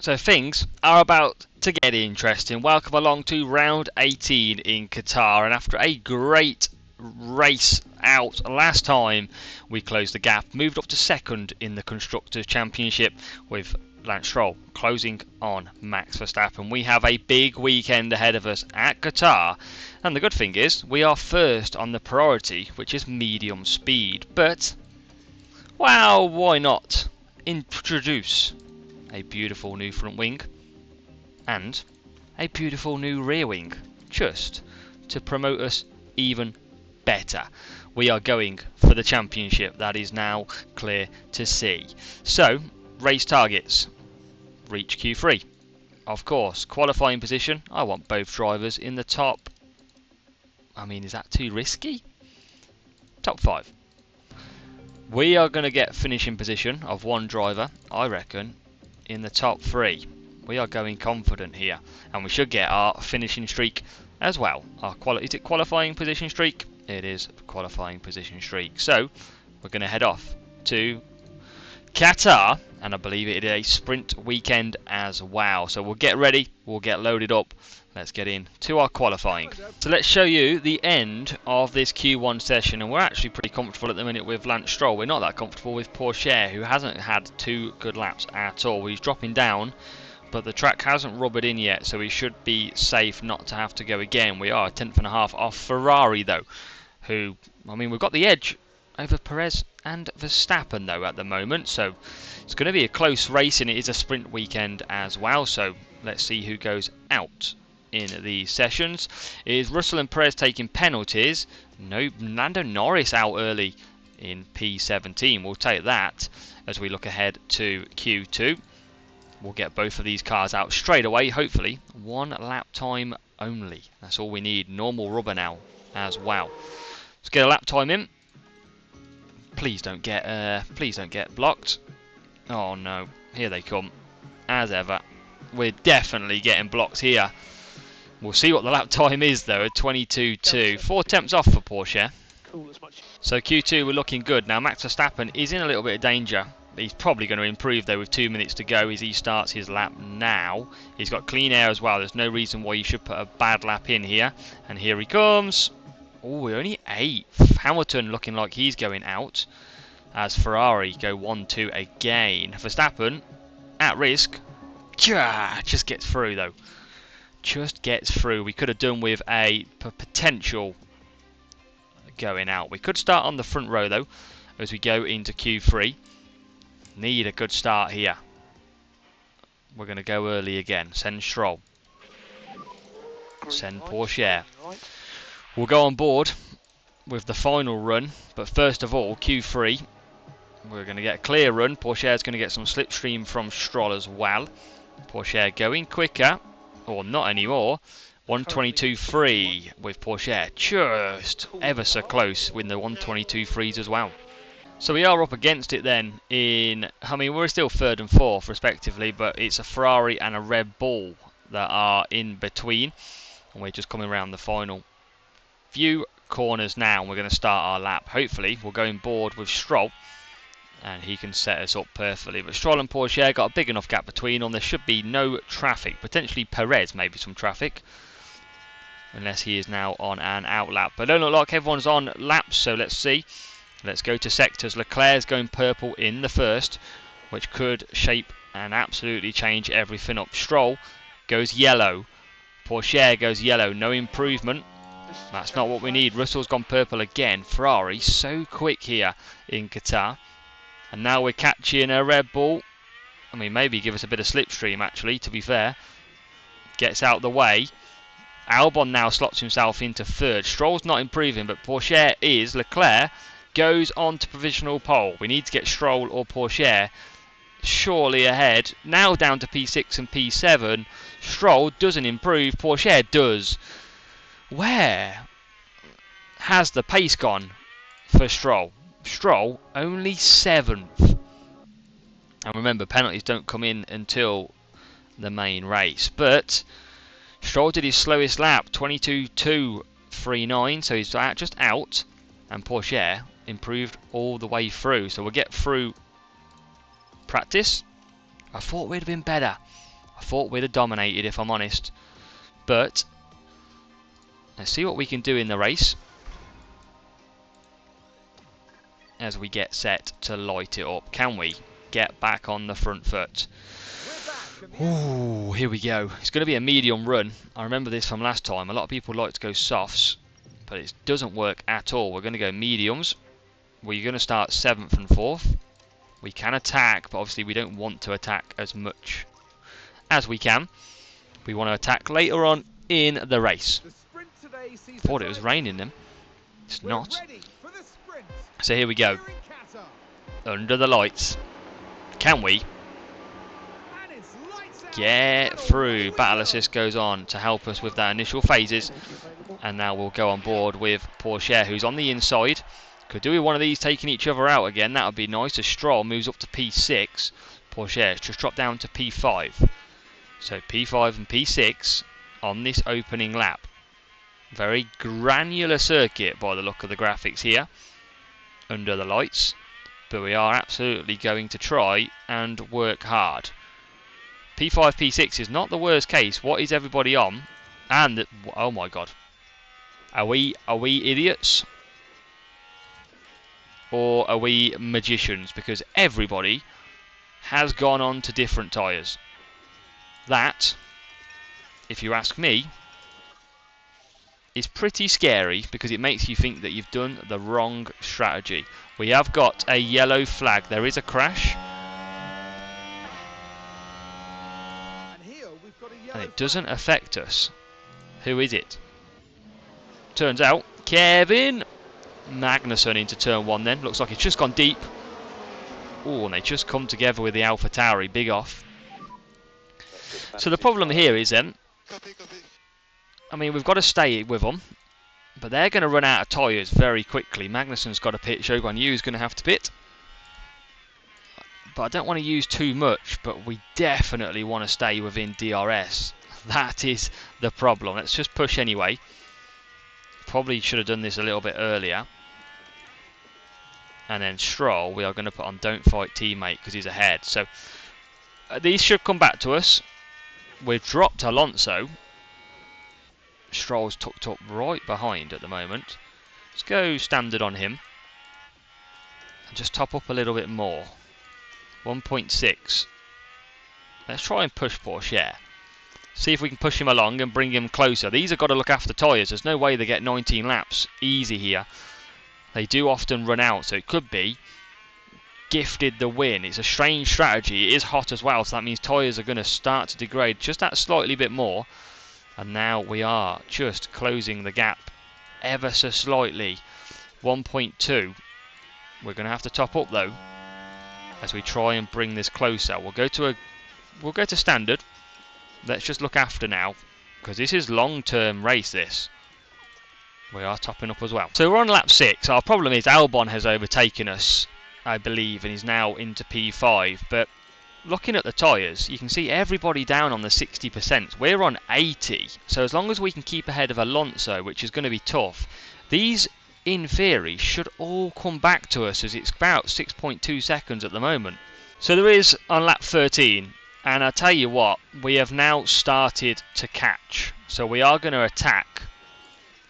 So things are about to get interesting. Welcome along to round 18 in Qatar, and after a great race out last time, we closed the gap, moved up to second in the Constructors' Championship with Lance Stroll closing on Max Verstappen. We have a big weekend ahead of us at Qatar, and the good thing is we are first on the priority, which is medium speed. But, well, why not introduce a beautiful new front wing and a beautiful new rear wing, just to promote us even better. We are going for the championship, that is now clear to see. So, race targets: reach Q3. Of course, qualifying position, I want both drivers in the top. I mean, is that too risky? Top 5. We are going to get finishing position of one driver, I reckon, in the top 3. We are going confident here, and we should get our finishing streak as well. Is it qualifying position streak? It is qualifying position streak. So we're going to head off to Qatar, and I believe it is a sprint weekend as well. So we'll get ready, we'll get loaded up. Let's get into our qualifying. So let's show you the end of this Q1 session, and we're actually pretty comfortable at the minute with Lance Stroll. We're not that comfortable with Pourchaire, who hasn't had 2 good laps at all. He's dropping down, but the track hasn't rubbered in yet, so he should be safe not to have to go again. We are a tenth and a half off Ferrari though, who, I mean, we've got the edge over Perez and Verstappen though at the moment, so it's going to be a close race, and it is a sprint weekend as well. So let's see who goes out in these sessions. Is Russell and Perez taking penalties? No, Lando Norris out early in P17. We'll take that as we look ahead to Q2. We'll get both of these cars out straight away, hopefully. 1 lap time only. That's all we need. Normal rubber now as well. Let's get a lap time in. Please don't get blocked. Oh no, here they come. As ever, we're definitely getting blocked here. We'll see what the lap time is though, at 22.2. 4 attempts off for Porsche. So Q2 we're looking good. Now Max Verstappen is in a little bit of danger. He's probably going to improve though with 2 minutes to go as he starts his lap now. He's got clean air as well. There's no reason why you should put a bad lap in here. And here he comes. Oh, we're only 8th. Hamilton looking like he's going out, as Ferrari go 1-2 again. Verstappen at risk. Just gets through though. Just gets through. We could have done with a potential going out. We could start on the front row though as we go into Q3. Need a good start here. We're going to go early again. Send Stroll. Send Pourchaire. We'll go on board with the final run, but first of all Q3 we're going to get a clear run. Pourchaire's going to get some slipstream from Stroll as well. Pourchaire going quicker, or not anymore. 122.3 with Pourchaire, just ever so close with the 122.3s as well. So we are up against it then I mean, we're still 3rd and 4th respectively, but it's a Ferrari and a Red Bull that are in between, and we're just coming around the final few corners now, and we're going to start our lap. Hopefully we'll go on board with Stroll and he can set us up perfectly. But Stroll and Pourchaire got a big enough gap between them. There should be no traffic. Potentially Perez, maybe some traffic, unless he is now on an out lap. But don't look like everyone's on laps, so let's see. Let's go to sectors. Leclerc's going purple in the first, which could shape and absolutely change everything up. Stroll goes yellow. Pourchaire goes yellow. No improvement. That's not what we need. Russell's gone purple again. Ferrari so quick here in Qatar. And now we're catching a Red Bull. I mean, maybe give us a bit of slipstream actually, to be fair. Gets out the way. Albon now slots himself into 3rd. Stroll's not improving, but Pourchaire is. Leclerc goes on to provisional pole. We need to get Stroll or Pourchaire surely ahead. Now down to P6 and P7. Stroll doesn't improve. Pourchaire does. Where has the pace gone for Stroll? Stroll only 7th. And remember, penalties don't come in until the main race. But Stroll did his slowest lap, 22.239, so he's just out. And Pourchaire improved all the way through. So we'll get through practice. I thought we'd have been better. I thought we'd have dominated, if I'm honest. But let's see what we can do in the race as we get set to light it up. Can we get back on the front foot? Ooh, here we go. It's going to be a medium run. I remember this from last time. A lot of people like to go softs, but it doesn't work at all. We're going to go mediums. We're going to start 7th and 4th. We can attack, but obviously we don't want to attack as much as we can. We want to attack later on in the race. Thought it was raining them. It's not. So here we go. Under the lights. Can we get through? Battle assist goes on to help us with that initial phases. And now we'll go on board with Porsche, who's on the inside. Could do with one of these taking each other out again. That would be nice. As Stroll moves up to P6. Porsche just dropped down to P5. So P5 and P6 on this opening lap. Very granular circuit by the look of the graphics here. Under the lights. But we are absolutely going to try and work hard. P5, P6 is not the worst case. What is everybody on? And, oh my god. Are we idiots? Or are we magicians? Because everybody has gone on to different tyres. That, if you ask me, is pretty scary because it makes you think that you've done the wrong strategy. We have got a yellow flag. There is a crash. And it doesn't affect us. Who is it? Turns out, Kevin Magnussen into turn 1 then. Looks like it's just gone deep. Oh, and they just come together with the Alpha Tauri. Big off. So the problem here is then, I mean, we've got to stay with them, but they're going to run out of tyres very quickly. Magnussen's got to pit. Shogun Yu's going to have to pit. But I don't want to use too much, but we definitely want to stay within DRS. That is the problem. Let's just push anyway. Probably should have done this a little bit earlier. And then Stroll, we are going to put on Don't Fight Teammate because he's ahead. So these should come back to us. We've dropped Alonso. Stroll's tucked up right behind at the moment. Let's go standard on him. And just top up a little bit more. 1.6. Let's try and push Porsche. See if we can push him along and bring him closer. These have got to look after tyres. There's no way they get 19 laps easy here. They do often run out, so it could be gifted the win. It's a strange strategy. It is hot as well, so that means tyres are going to start to degrade just that slightly bit more. And now we are just closing the gap ever so slightly. 1.2. We're going to have to top up though as we try and bring this closer. We'll go to standard. Let's just look after now because this is long-term race. This we are topping up as well. So we're on lap 6. Our problem is Albon has overtaken us, I believe, and is now into P5. But looking at the tyres, you can see everybody down on the 60%. We're on 80. So as long as we can keep ahead of Alonso, which is going to be tough, these in theory should all come back to us, as it's about 6.2 seconds at the moment. So there is on lap 13, and I tell you what, we have now started to catch. So we are going to attack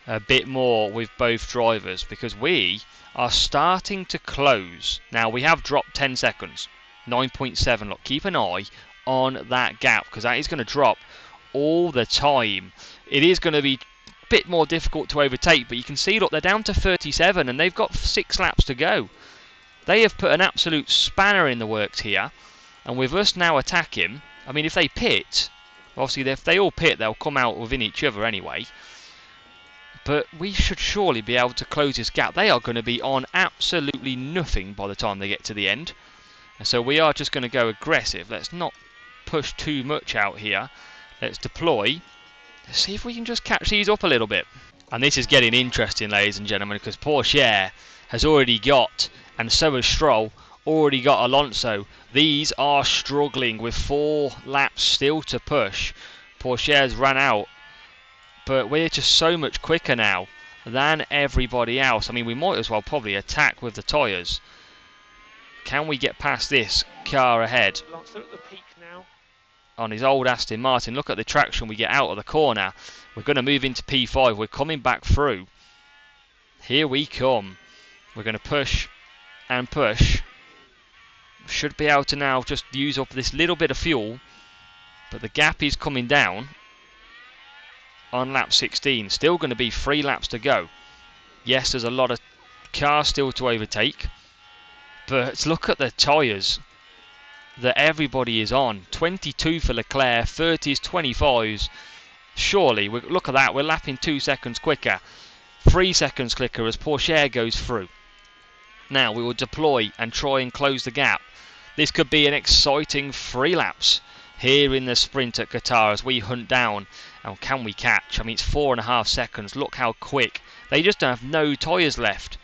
a bit more with both drivers because we are starting to close. Now we have dropped 10 seconds, 9.7. Look, keep an eye on that gap because that is going to drop all the time. It is going to be bit more difficult to overtake, but you can see, look, they're down to 37 and they've got 6 laps to go. They have put an absolute spanner in the works here, and with us now attacking, I mean, if they pit, obviously if they all pit, they'll come out within each other anyway, but we should surely be able to close this gap. They are going to be on absolutely nothing by the time they get to the end, and so we are just going to go aggressive. Let's not push too much out here. Let's deploy. Let's see if we can just catch these up a little bit. And this is getting interesting, ladies and gentlemen, because Porsche has already got, and so has Stroll, already got Alonso. These are struggling with 4 laps still to push. Porsche's ran out, but we're just so much quicker now than everybody else. I mean, we might as well probably attack with the tyres. Can we get past this car ahead? Alonso at the peak now. on his old Aston Martin. Look at the traction we get out of the corner. We're going to move into P5. We're coming back through. Here we come. We're going to push and push. Should be able to now just use up this little bit of fuel. But the gap is coming down on lap 16. Still going to be 3 laps to go. Yes, there's a lot of cars still to overtake. But look at the tyres that everybody is on. 22 for Leclerc, 30s, 25s. Surely, look at that, we're lapping 2 seconds quicker. 3 seconds quicker as Porsche goes through. Now we will deploy and try and close the gap. This could be an exciting 3 laps here in the sprint at Qatar as we hunt down. And can we catch? I mean, it's 4.5 seconds. Look how quick. They just have no tyres left.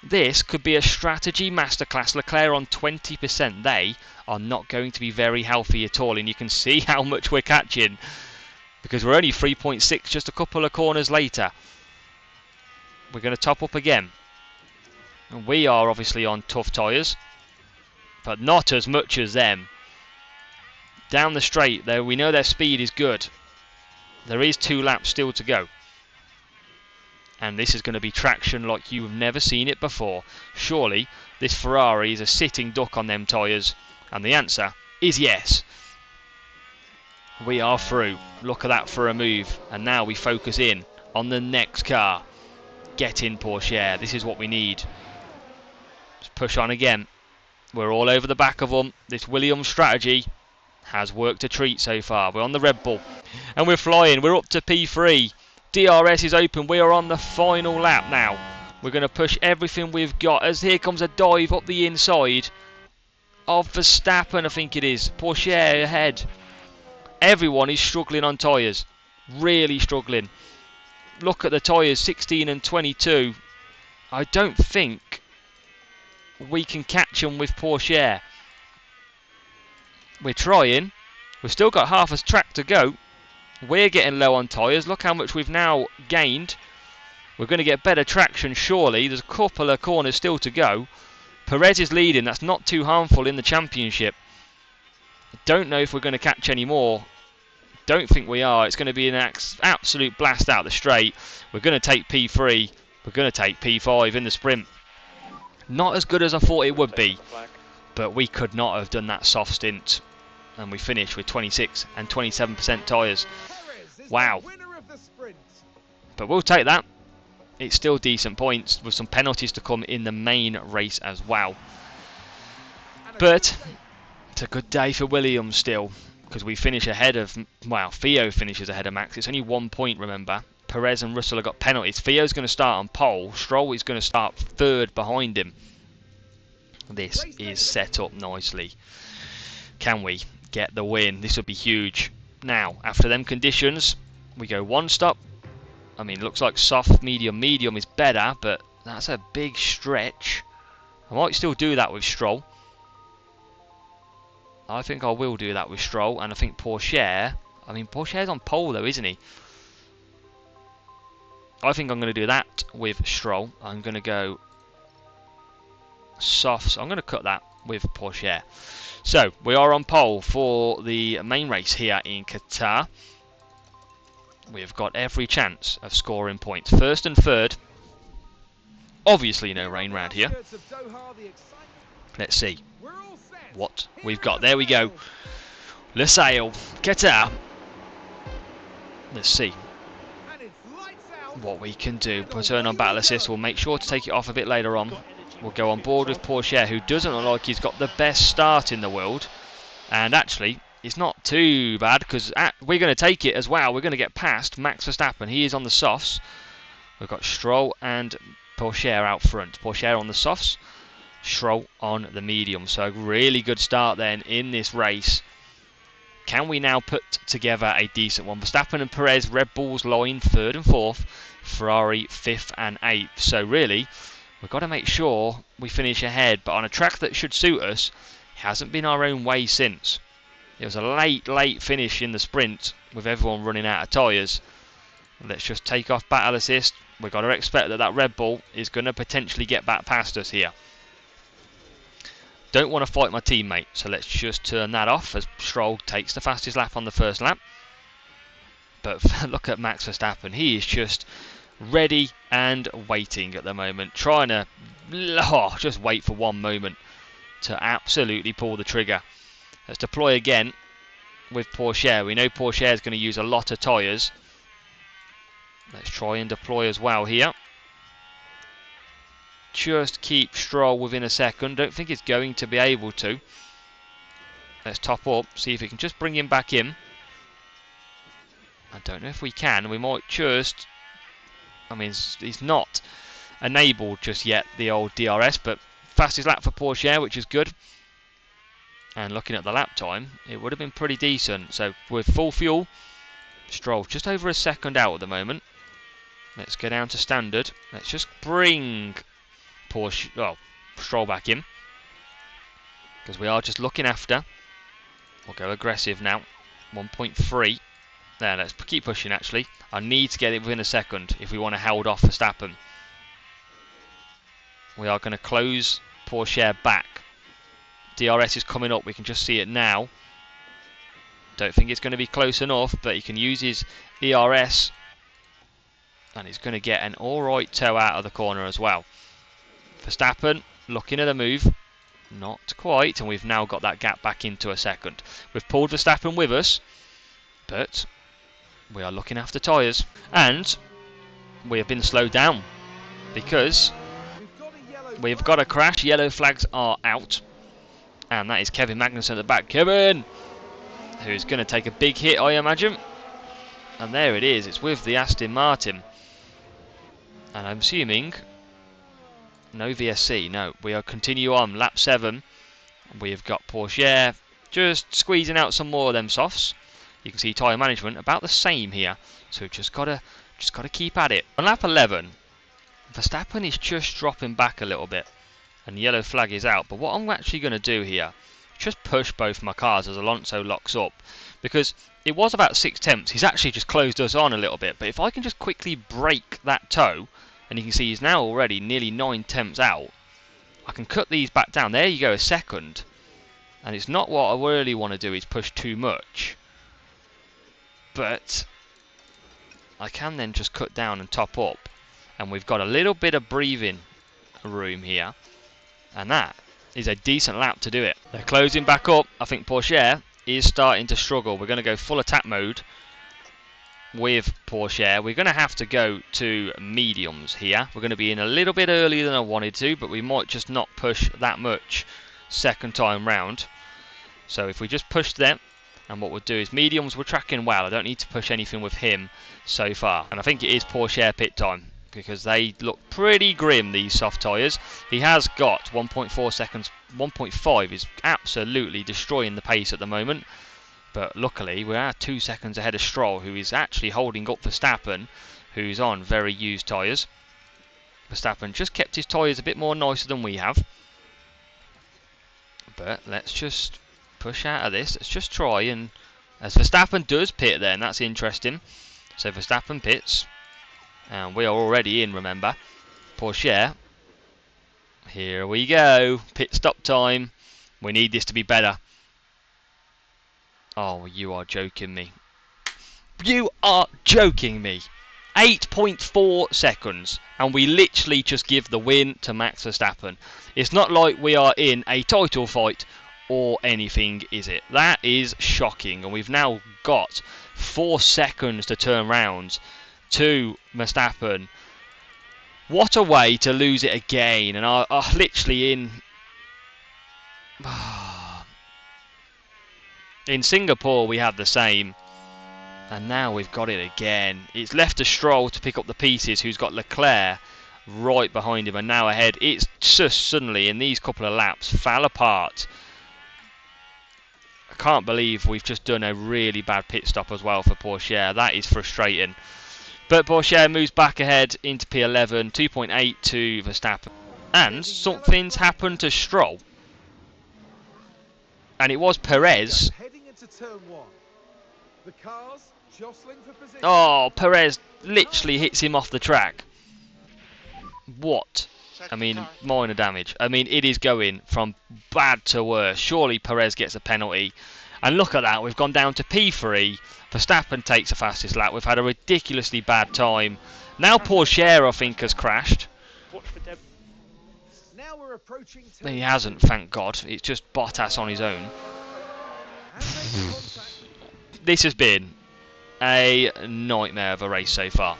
This could be a strategy masterclass. Leclerc on 20%. They are not going to be very healthy at all. And you can see how much we're catching. Because we're only 3.6 just a couple of corners later. We're going to top up again. And we are obviously on tough tyres. But not as much as them. Down the straight, though, we know their speed is good. There is 2 laps still to go. And this is going to be traction like you've never seen it before. Surely, this Ferrari is a sitting duck on them tyres. And the answer is yes. We are through. Look at that for a move. And now we focus in on the next car. Get in, Porsche. This is what we need. Let's push on again. We're all over the back of them. This Williams strategy has worked a treat so far. We're on the Red Bull. And we're flying. We're up to P3. DRS is open. We are on the final lap now. We're going to push everything we've got. As here comes a dive up the inside of Verstappen, I think it is. Porsche ahead. Everyone is struggling on tyres. Really struggling. Look at the tyres, 16 and 22. I don't think we can catch them with Porsche. We're trying. We've still got half a track to go. We're getting low on tyres. Look how much we've now gained. We're going to get better traction, surely. There's a couple of corners still to go. Perez is leading. That's not too harmful in the championship. I don't know if we're going to catch any more. Don't think we are. It's going to be an absolute blast out the straight. We're going to take P3. We're going to take P5 in the sprint. Not as good as I thought it would be. But we could not have done that soft stint. And we finished with 26 and 27% tyres. Wow. But we'll take that. It's still decent points with some penalties to come in the main race as well. But it's a good day for Williams still. Because we finish ahead of, well, Theo finishes ahead of Max. It's only 1 point, remember. Perez and Russell have got penalties. Theo's going to start on pole. Stroll is going to start 3rd behind him. This is set up nicely. Can we get the win? This would be huge. Now, after them conditions, we go 1 stop. I mean, looks like soft, medium. Medium is better, but that's a big stretch. I might still do that with Stroll. I think I will do that with Stroll, and I think Porsche. I mean, Porsche's on pole though, isn't he? I think I'm going to do that with Stroll. I'm going to go soft, so I'm going to cut that with Porsche. So, we are on pole for the main race here in Qatar. We've got every chance of scoring points. 1st and 3rd. Obviously no rain round here. Let's see what we've got. There we go. Lusail, Qatar. Let's see what we can do. We'll turn on battle assist. We'll make sure to take it off a bit later on. We'll go on board with Porsche, who doesn't look like he's got the best start in the world. And actually, it's not too bad, because we're going to take it as well. We're going to get past Max Verstappen. He is on the softs. We've got Stroll and Porsche out front. Porsche on the softs, Stroll on the medium. So really good start then in this race. Can we now put together a decent one? Verstappen and Perez, Red Bull's line 3rd and 4th. Ferrari 5th and 8th. So really, we've got to make sure we finish ahead. But on a track that should suit us, it hasn't been our own way since. It was a late finish in the sprint with everyone running out of tyres. Let's just take off battle assist. We've got to expect that Red Bull is going to potentially get back past us here. don't want to fight my teammate. So let's just turn that off as Stroll takes the fastest lap on the first lap. But look at Max Verstappen. He is just ready and waiting at the moment, trying to just wait for one moment to absolutely pull the trigger. Let's deploy again with Porsche. We know Porsche is going to use a lot of tyres. Let's try and deploy as well here. Just keep Stroll within a second. Don't think it's going to be able to. Let's top up, see if we can just bring him back in. I don't know if we can. We might just... I mean, he's not enabled just yet, the old DRS, but fastest lap for Porsche, which is good. And looking at the lap time, it would have been pretty decent. So with full fuel, Stroll just over a second out at the moment. Let's go down to standard. Let's just bring Stroll back in, because we are just looking after. We'll go aggressive now. 1.3. There, let's keep pushing actually. I need to get it within a second if we want to hold off Verstappen. We are going to close Porsche back. DRS is coming up, we can just see it now. Don't think it's going to be close enough, but he can use his ERS and he's going to get an alright toe out of the corner as well. Verstappen looking at a move. Not quite, and we've now got that gap back into a second. We've pulled Verstappen with us, but we are looking after tyres. And we have been slowed down because we've got a crash. Yellow flags are out. And that is Kevin Magnussen at the back. Kevin! Who's going to take a big hit, I imagine. And there it is. It's with the Aston Martin. And I'm assuming... no VSC. No. We are continue on. Lap 7. We've got Porsche just squeezing out some more of them softs. You can see tyre management about the same here. So we've just got to keep at it. On lap 11, Verstappen is just dropping back a little bit. And the yellow flag is out. But what I'm actually going to do here, just push both my cars as Alonso locks up. Because it was about 6 tenths. He's actually just closed us on a little bit. But if I can just quickly break that toe, and you can see he's now already nearly 9 tenths out, I can cut these back down. There you go, a second. And it's not what I really want to do, is push too much. But I can then just cut down and top up. And we've got a little bit of breathing room here. And that is a decent lap to do it. They're closing back up. I think Porsche is starting to struggle. We're going to go full attack mode with Porsche. We're going to have to go to mediums here. We're going to be in a little bit earlier than I wanted to, but we might just not push that much second time round. So if we just push them, and what we'll do is mediums, we're tracking well. I don't need to push anything with him so far. And I think it is Porsche pit time, because they look pretty grim, these soft tyres. He has got 1.4 seconds. 1.5 is absolutely destroying the pace at the moment. But luckily, we are 2 seconds ahead of Stroll, who is actually holding up Verstappen, who's on very used tyres. Verstappen just kept his tyres a bit more nicer than we have. But let's just push out of this. Let's just try and... as Verstappen does pit then, that's interesting. So Verstappen pits. And we are already in, remember. Porsche. Here we go. Pit stop time. We need this to be better. Oh, you are joking me. You are joking me. 8.4 seconds. And we literally just give the win to Max Verstappen. It's not like we are in a title fight or anything, is it? That is shocking. And we've now got 4 seconds to turn round to Verstappen. What a way to lose it again. And I literally in Singapore we had the same, and now we've got it again. It's left to Stroll to pick up the pieces, who's got Leclerc right behind him and now ahead. It's just suddenly in these couple of laps fell apart. I can't believe we've just done a really bad pit stop as well for Porsche. That is frustrating. But Porsche moves back ahead into P11, 2.8 to Verstappen. And something's happened to Stroll. And it was Perez. Oh, Perez literally hits him off the track. What I mean, minor damage. I mean, it is going from bad to worse. Surely Perez gets a penalty. And look at that, we've gone down to P3. Verstappen takes the fastest lap. We've had a ridiculously bad time. Now Porsche, I think, has crashed. He hasn't, thank God. It's just Bottas on his own. This has been a nightmare of a race so far.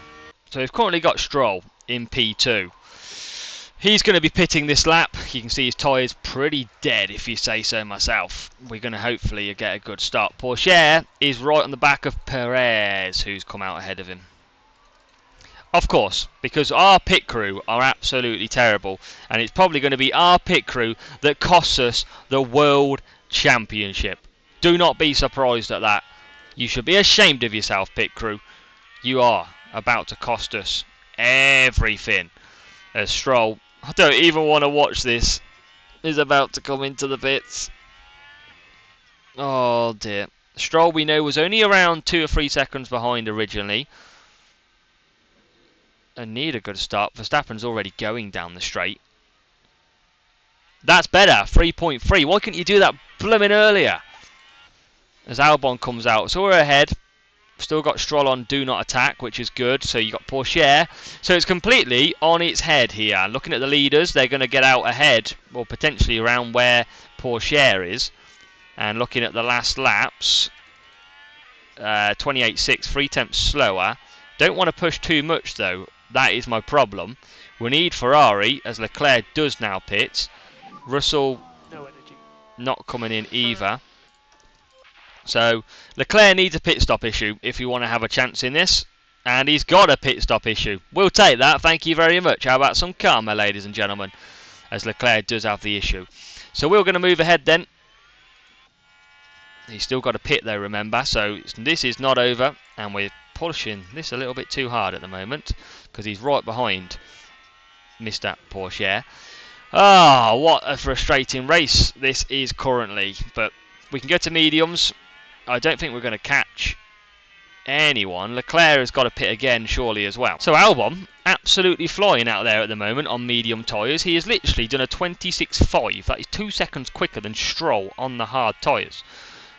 So we've currently got Stroll in P2. He's going to be pitting this lap. You can see his tyres pretty dead, if you say so myself. We're going to hopefully get a good start. Porsche is right on the back of Perez, who's come out ahead of him. Of course, because our pit crew are absolutely terrible, and it's probably going to be our pit crew that costs us the World Championship. Do not be surprised at that. You should be ashamed of yourself, pit crew. You are about to cost us everything. As Stroll, I don't even want to watch this, is about to come into the pits. Oh dear. Stroll, we know, was only around 2 or 3 seconds behind originally. And need a good start. Verstappen's already going down the straight. That's better, 3.3. Why couldn't you do that blooming earlier? As Albon comes out, so we're ahead. Still got Stroll on do not attack, which is good. So you got Porsche. So it's completely on its head here. Looking at the leaders, they're going to get out ahead, or potentially around where Porsche is. And looking at the last laps, 28.6, 3 tenths slower. Don't want to push too much though. That is my problem. We need Ferrari, as Leclerc does now pit. Russell not coming in either. So Leclerc needs a pit stop issue if you want to have a chance in this. And he's got a pit stop issue. We'll take that, thank you very much. How about some karma, ladies and gentlemen? As Leclerc does have the issue. So we're going to move ahead then. He's still got a pit though, remember. So this is not over. And we're pushing this a little bit too hard at the moment. Because he's right behind Mr. Porsche. Ah, what a frustrating race this is currently. But we can go to mediums. I don't think we're going to catch anyone. Leclerc has got to pit again, surely, as well. So Albon, absolutely flying out there at the moment on medium tyres. He has literally done a 26.5. That is 2 seconds quicker than Stroll on the hard tyres.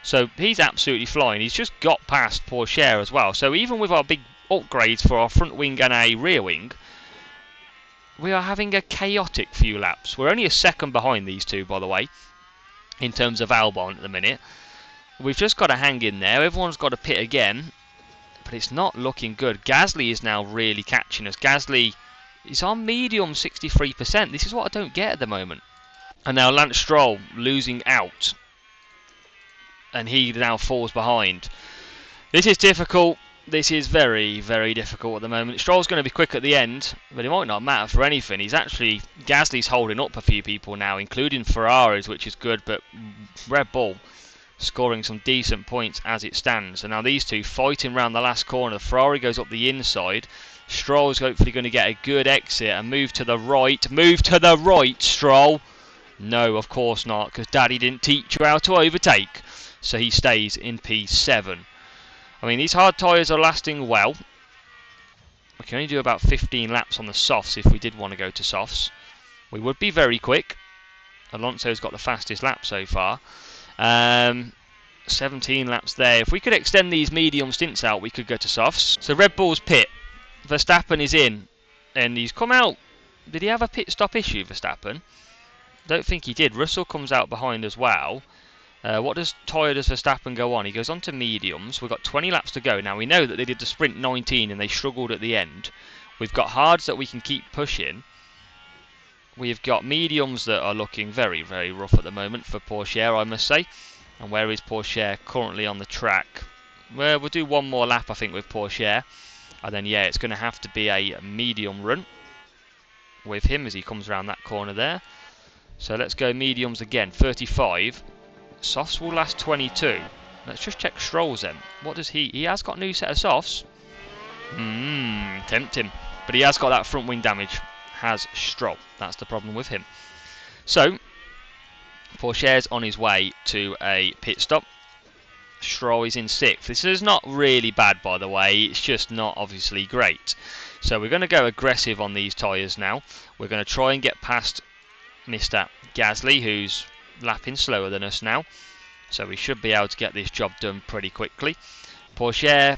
So he's absolutely flying. He's just got past Porsche as well. So even with our big upgrades for our front wing and a rear wing, we are having a chaotic few laps. We're only a second behind these two, by the way, in terms of Albon at the minute. We've just got to hang in there. Everyone's got to pit again, but it's not looking good. Gasly is now really catching us. Gasly is on medium 63%. This is what I don't get at the moment. And now Lance Stroll losing out. And he now falls behind. This is difficult. This is very, very difficult at the moment. Stroll's going to be quick at the end, but it might not matter for anything. Gasly's holding up a few people now, including Ferraris, which is good, but Red Bull scoring some decent points as it stands. And now these two fighting around the last corner. The Ferrari goes up the inside. Stroll's hopefully going to get a good exit and move to the right. Move to the right, Stroll. No, of course not, because Daddy didn't teach you how to overtake. So he stays in P7. I mean, these hard tyres are lasting well. We can only do about 15 laps on the softs if we did want to go to softs. We would be very quick. Alonso's got the fastest lap so far. 17 laps there. If we could extend these medium stints out, we could go to softs. So Red Bull's pit. Verstappen is in. And he's come out. Did he have a pit stop issue, Verstappen? Don't think he did. Russell comes out behind as well. What tyre does Verstappen go on? He goes on to mediums. We've got 20 laps to go. Now we know that they did the sprint 19 and they struggled at the end. We've got hards that we can keep pushing. We've got mediums that are looking very, very rough at the moment for Porsche, I must say. And where is Porsche currently on the track? Well, we'll do one more lap, I think, with Porsche. And then, yeah, it's going to have to be a medium run with him as he comes around that corner there. So let's go mediums again, 35. Softs will last 22. Let's just check Stroll's then. What does he... He has got a new set of softs. Tempting. But he has got that front wing damage. Has Stroll. That's the problem with him. So, Porsche's on his way to a pit stop. Stroll is in 6th. This is not really bad, by the way. It's just not obviously great. So we're going to go aggressive on these tyres now. We're going to try and get past Mr. Gasly, who's lapping slower than us now. So we should be able to get this job done pretty quickly. Porsche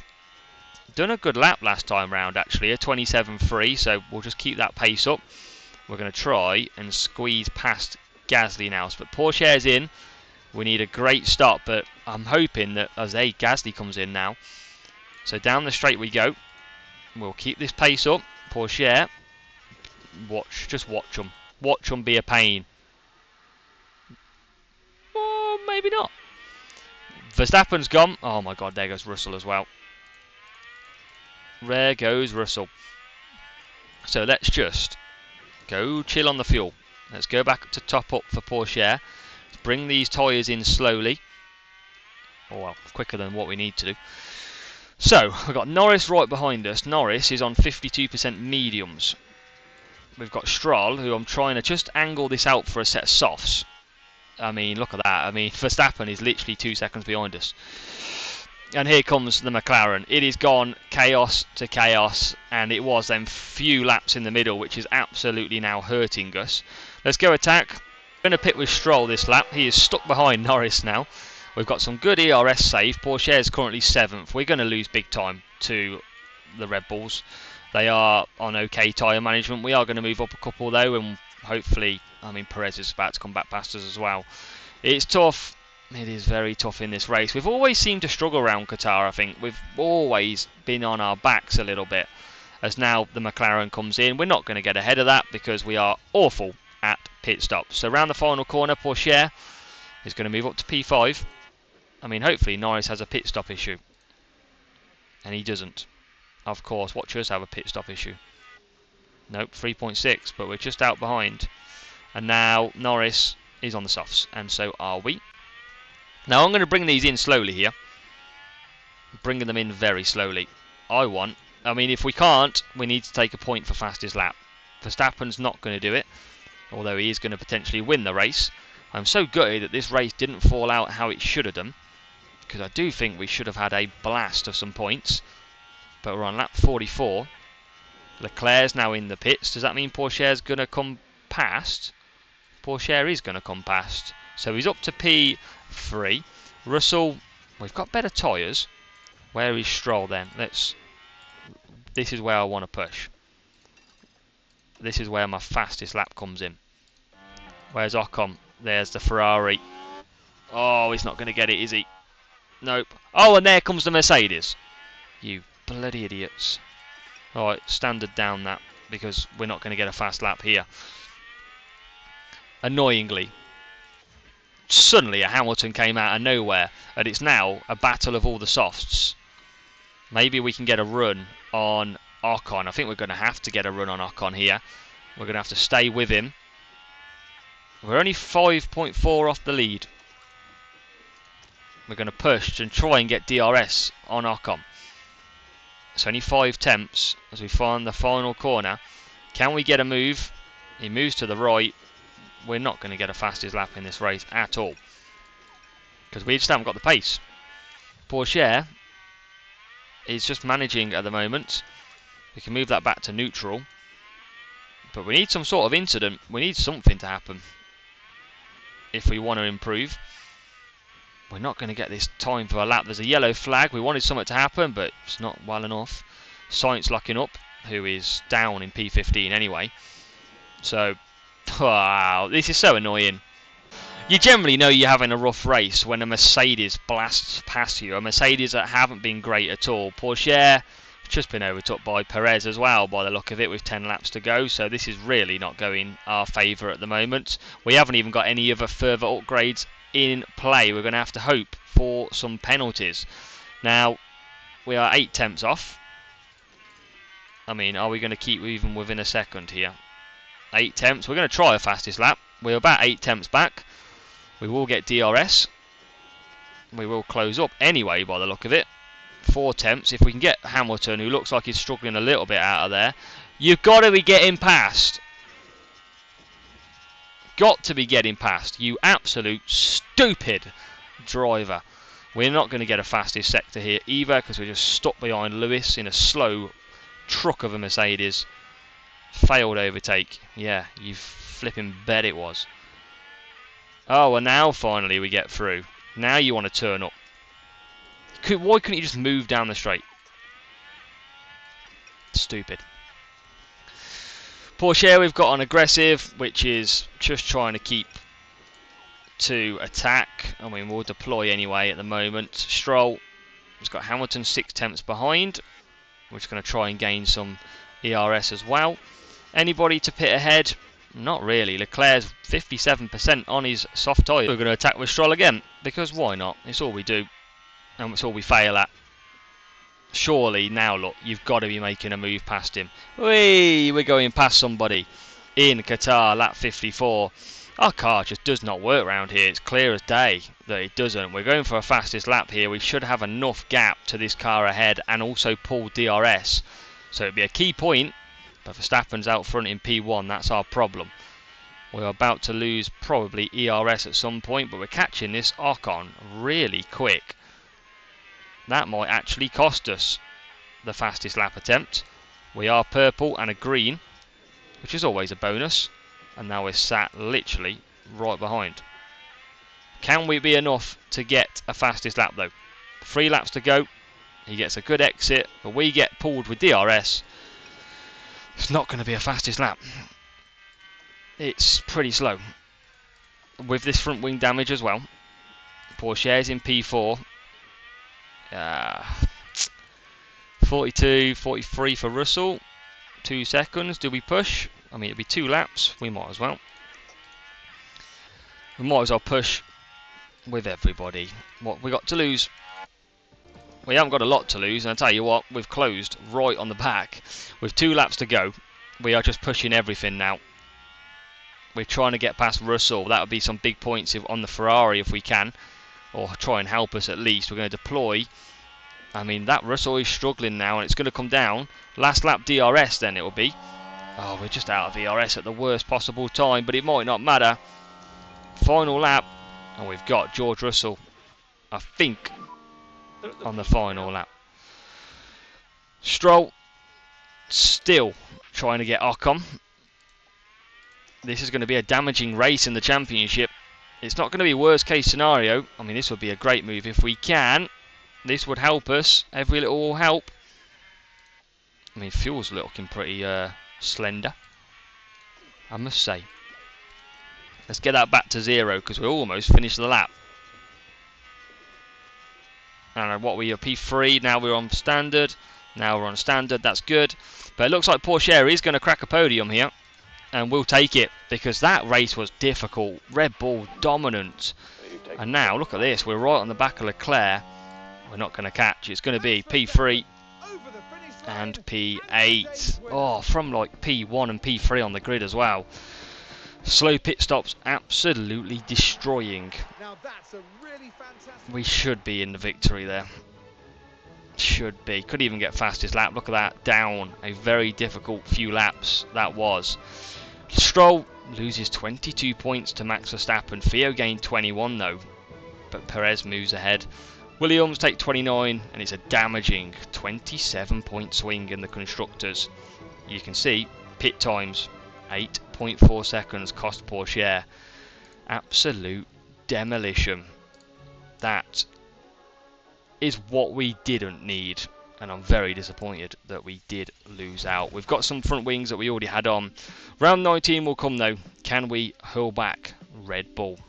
done a good lap last time round, actually, a 27.3, so we'll just keep that pace up. We're going to try and squeeze past Gasly now. But Porsche's in. We need a great stop, but I'm hoping that as Gasly comes in now. So down the straight we go. We'll keep this pace up. Porsche, just watch them. Watch them be a pain. Or maybe not. Verstappen's gone. Oh my god, there goes Russell as well. There goes Russell. So let's just go chill on the fuel. Let's go back to top up for Porsche. Let's bring these tyres in slowly. Oh well, quicker than what we need to do. So, we've got Norris right behind us. Norris is on 52% mediums. We've got Stroll, who I'm trying to just angle this out for a set of softs. I mean, look at that. I mean, Verstappen is literally 2 seconds behind us. And here comes the McLaren. It is gone chaos to chaos, and it was then few laps in the middle, which is absolutely now hurting us. Let's go attack. We're going to pit with Stroll this lap. He is stuck behind Norris now. We've got some good ERS save. Porsche is currently 7th. We're going to lose big time to the Red Bulls. They are on okay tyre management. We are going to move up a couple though, and hopefully, I mean, Perez is about to come back past us as well. It's tough. It is very tough in this race. We've always seemed to struggle around Qatar, I think. We've always been on our backs a little bit. As now the McLaren comes in. We're not going to get ahead of that because we are awful at pit stops. So around the final corner, Porsche is going to move up to P5. I mean, hopefully Norris has a pit stop issue. And he doesn't. Of course, watch us have a pit stop issue. Nope, 3.6, but we're just out behind. And now Norris is on the softs, and so are we. Now I'm going to bring these in slowly here. Bringing them in very slowly. I mean, if we can't, we need to take a point for fastest lap. Verstappen's not going to do it, although he is going to potentially win the race. I'm so gutted that this race didn't fall out how it should have done, because I do think we should have had a blast of some points. But we're on lap 44. Leclerc's now in the pits. Does that mean Porsche's going to come past? Porsche is going to come past. So he's up to P3. Russell, we've got better tyres. Where is Stroll then? This is where I want to push. This is where my fastest lap comes in. Where's Ocon? There's the Ferrari. Oh, he's not going to get it, is he? Nope. Oh, and there comes the Mercedes. You bloody idiots. Alright, standard down that, because we're not going to get a fast lap here. Annoyingly, suddenly a Hamilton came out of nowhere, and it's now a battle of all the softs. Maybe we can get a run on Ocon. I think we're going to have to get a run on Ocon here. We're going to have to stay with him. We're only 5.4 off the lead. We're going to push and try and get DRS on Ocon. It's only 5 tenths as we find the final corner. Can we get a move? He moves to the right. We're not going to get a fastest lap in this race at all, because we just haven't got the pace. Porsche is just managing at the moment. We can move that back to neutral, but we need some sort of incident. We need something to happen if we want to improve. We're not going to get this time for a lap. There's a yellow flag. We wanted something to happen, but it's not well enough. Sainz locking up, who is down in P15 anyway. So, wow, this is so annoying. You generally know you're having a rough race when a Mercedes blasts past you. A Mercedes that haven't been great at all. Porsche just been overtook by Perez as well, by the look of it, with 10 laps to go. So this is really not going our favour at the moment. We haven't even got any other further upgrades in play. We're going to have to hope for some penalties. Now, we are 8 tenths off. I mean, are we going to keep even within a second here? 8 tenths. We're going to try a fastest lap. We're about 8 tenths back. We will get DRS. We will close up anyway, by the look of it. 4 tenths. If we can get Hamilton, who looks like he's struggling a little bit out of there. You've got to be getting past. Got to be getting past, you absolute stupid driver. We're not going to get a fastest sector here either, because we're just stuck behind Lewis in a slow truck of a Mercedes. Failed overtake. Yeah, you flipping bet it was. Oh, and now finally we get through. Now you want to turn up. Why couldn't you just move down the straight? Stupid. Porsche, we've got on aggressive, which is just trying to keep to attack. I mean, we'll deploy anyway at the moment. Stroll has got Hamilton 6/10 behind. We're just going to try and gain some ERS as well. Anybody to pit ahead? Not really. Leclerc's 57% on his soft tyre. We're going to attack with Stroll again, because why not? It's all we do, and it's all we fail at. Surely, now look, you've got to be making a move past him. Whee! We're going past somebody in Qatar, lap 54. Our car just does not work around here. It's clear as day that it doesn't. We're going for a fastest lap here. We should have enough gap to this car ahead and also pull DRS. So it'd be a key point. But Verstappen's out front in P1, that's our problem. We're about to lose probably ERS at some point, but we're catching this Ocon really quick. That might actually cost us the fastest lap attempt. We are purple and a green, which is always a bonus. And now we're sat literally right behind. Can we be enough to get a fastest lap though? 3 laps to go. He gets a good exit, but we get pulled with DRS. It's not going to be a fastest lap. It's pretty slow. With this front wing damage as well. Porsche's in P4. 42, 43 for Russell. 2 seconds. Do we push? I mean, it'll be 2 laps. We might as well. We might as well push with everybody. What we got to lose? We haven't got a lot to lose, and I tell you what, we've closed right on the back. With 2 laps to go, we are just pushing everything now. We're trying to get past Russell. That would be some big points on the Ferrari if we can, or try and help us at least. We're going to deploy. I mean, that Russell is struggling now, and it's going to come down. Last lap DRS then it will be. Oh, we're just out of DRS at the worst possible time, but it might not matter. Final lap, and we've got George Russell, I think, on the final lap. Stroll still trying to get Ocon. This is going to be a damaging race in the championship. It's not going to be worst case scenario. I mean, this would be a great move if we can. This would help us. Every little will help. I mean, fuel's looking pretty slender, I must say. Let's get that back to 0 because we're almost finished the lap. And what we are P3, now we're on standard. Now we're on standard, that's good. But it looks like Porsche is going to crack a podium here. And we'll take it because that race was difficult. Red Bull dominant. And now, look at this, we're right on the back of Leclerc. We're not going to catch. It's going to be P3 and P8. Oh, from like P1 and P3 on the grid as well. Slow pit stops absolutely destroying. We should be in the victory there. Should be. Could even get fastest lap. Look at that. Down. A very difficult few laps that was. Stroll loses 22 points to Max Verstappen. Theo gained 21 though. But Perez moves ahead. Williams take 29 and it's a damaging 27 point swing in the constructors. You can see pit times 8.4 seconds cost Porsche. Absolute demolition. That is what we didn't need, and I'm very disappointed that we did lose out. We've got some front wings that we already had on. Round 19 will come though. Can we hurl back Red Bull?